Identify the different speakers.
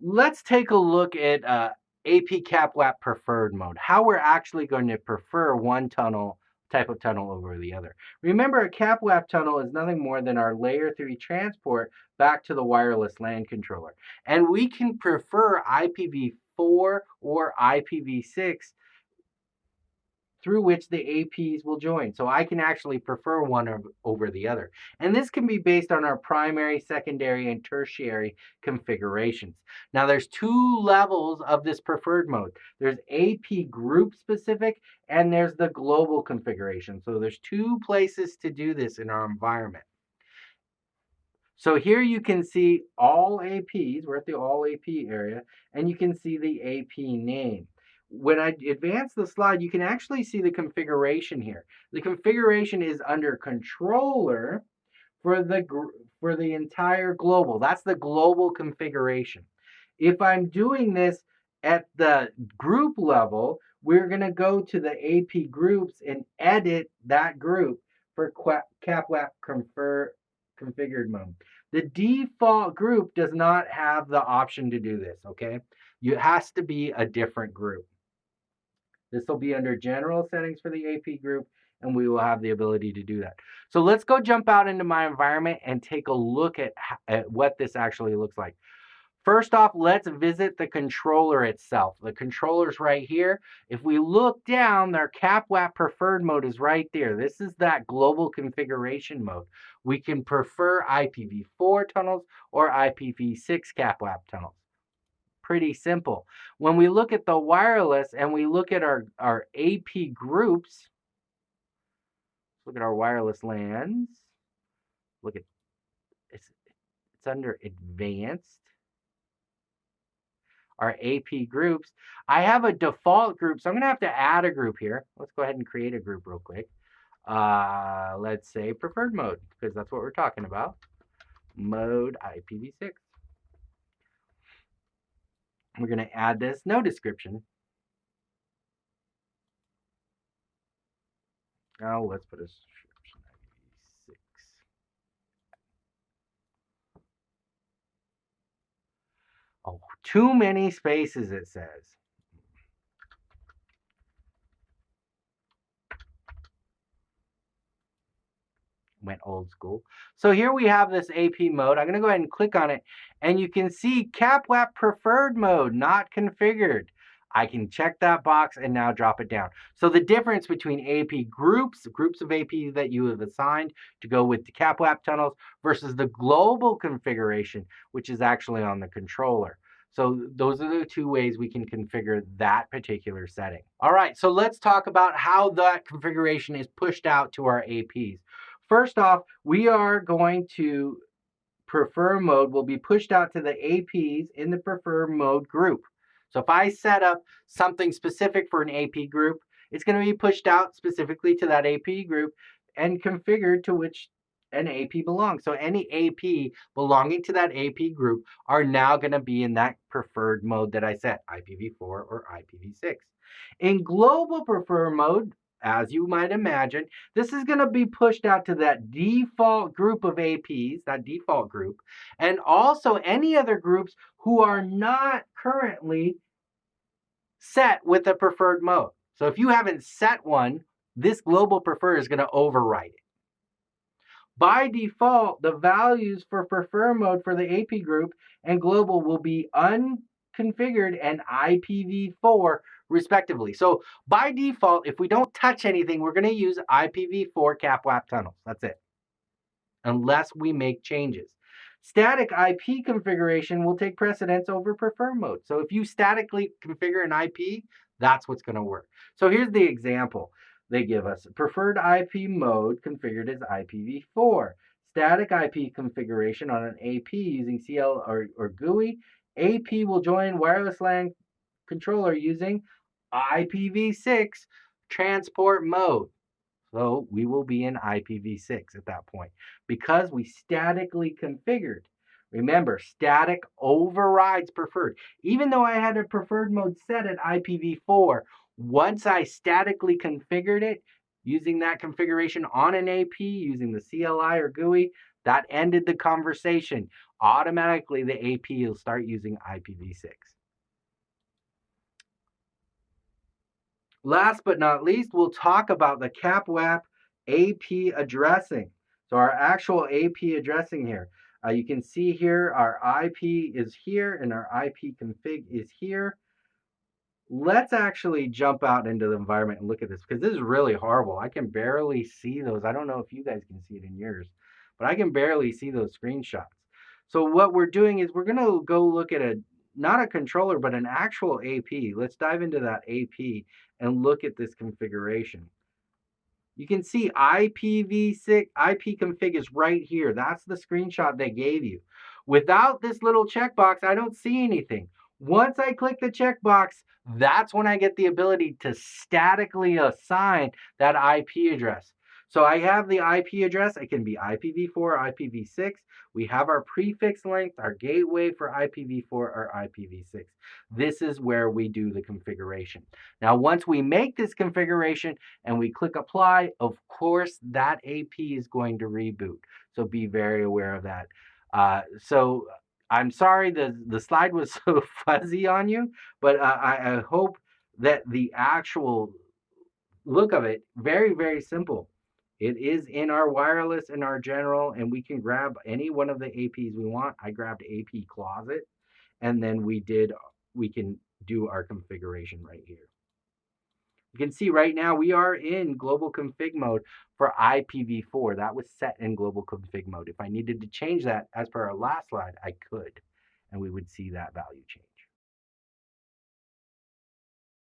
Speaker 1: let's take a look at AP Capwap preferred mode, how we're actually going to prefer one type of tunnel over the other. Remember, a Capwap tunnel is nothing more than our layer 3 transport back to the wireless LAN controller. And we can prefer IPv4 or IPv6 through which the APs will join. So I can actually prefer one over the other. And this can be based on our primary, secondary, and tertiary configurations. Now there's two levels of this preferred mode. There's AP group specific and there's the global configuration. So there's two places to do this in our environment. So here you can see all APs. We're at the all AP area, and you can see the AP name. When I advance the slide, you can actually see the configuration here. The configuration is under controller for the entire global. That's the global configuration. If I'm doing this at the group level, we're going to go to the AP groups and edit that group for Capwap configured mode. The default group does not have the option to do this, okay? It has to be a different group. This will be under general settings for the AP group, and we will have the ability to do that. So let's go jump out into my environment and take a look at what this actually looks like. First off, let's visit the controller itself. The controller's right here. If we look down, their Capwap preferred mode is right there. This is that global configuration mode. We can prefer IPv4 tunnels or IPv6 Capwap tunnels. Pretty simple. When we look at the wireless and we look at our AP groups, look at our wireless LANs. Look at it's under advanced. Our AP groups. I have a default group, so I'm going to have to add a group here. Let's go ahead and create a group real quick. Let's say preferred mode, because that's what we're talking about. Mode IPv6. We're going to add this, no description. Now let's put a description IPv6. Oh, too many spaces, it says. Went old school. So here we have this AP mode. I'm going to go ahead and click on it, and you can see Capwap preferred mode, not configured. I can check that box and now drop it down. So the difference between AP groups of APs that you have assigned to go with the Capwap tunnels versus the global configuration, which is actually on the controller. So those are the two ways we can configure that particular setting. All right, so let's talk about how that configuration is pushed out to our APs. First off, we are going to prefer mode will be pushed out to the APs in the prefer mode group. So if I set up something specific for an AP group, it's going to be pushed out specifically to that AP group and configured to which an AP belongs. So any AP belonging to that AP group are now going to be in that preferred mode that I set, IPv4 or IPv6. In global prefer mode, as you might imagine, this is going to be pushed out to that default group of APs, that default group, and also any other groups who are not currently set with a preferred mode. So if you haven't set one, this global prefer is going to override it. By default, the values for prefer mode for the AP group and global will be unconfigured and IPv4 respectively. So by default, if we don't touch anything, we're going to use IPv4 Capwap tunnels. That's it. Unless we make changes. Static IP configuration will take precedence over prefer mode. So if you statically configure an IP, that's what's going to work. So here's the example they give us. Preferred IP mode configured as IPv4. Static IP configuration on an AP using CL or GUI. AP will join wireless LAN controller using IPv6 transport mode. So we will be in IPv6 at that point because we statically configured. Remember, static overrides preferred. Even though I had a preferred mode set at IPv4, once I statically configured it using that configuration on an AP using the CLI or GUI, that ended the conversation. automatically the AP will start using IPv6. Last but not least, we'll talk about the Capwap AP addressing. So our actual AP addressing here. You can see here our IP is here and our IP config is here. Let's actually jump out into the environment and look at this, because this is really horrible. I can barely see those. I don't know if you guys can see it in yours, but I can barely see those screenshots. So what we're doing is we're going to go look at not a controller, but an actual AP. Let's dive into that AP and look at this configuration. You can see IPv6 IP config is right here. That's the screenshot they gave you. Without this little checkbox, I don't see anything. Once I click the checkbox, that's when I get the ability to statically assign that IP address. So I have the IP address. It can be IPv4 or IPv6. We have our prefix length, our gateway for IPv4 or IPv6. This is where we do the configuration. Now, once we make this configuration and we click apply, of course, that AP is going to reboot. So be very aware of that. So I'm sorry the slide was so fuzzy on you, but I hope that the actual look of it, very, very simple. It is in our wireless and our general, and we can grab any one of the APs we want. I grabbed AP closet, and then we can do our configuration right here. You can see right now we are in global config mode for IPv4. That was set in global config mode. If I needed to change that as per our last slide, I could, and we would see that value change.